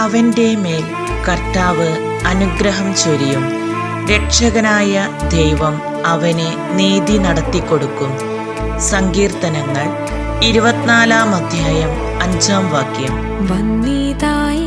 അവൻ്റെ മേൽ കർത്താവ് അനുഗ്രഹം ചൊരിയും. രക്ഷകനായ ദൈവം അവന് നീതി നടത്തിക്കൊടുക്കും. സങ്കീർത്തനങ്ങൾ 24-ാം അധ്യായം 5-ാം വാക്യം. വന്നിതായി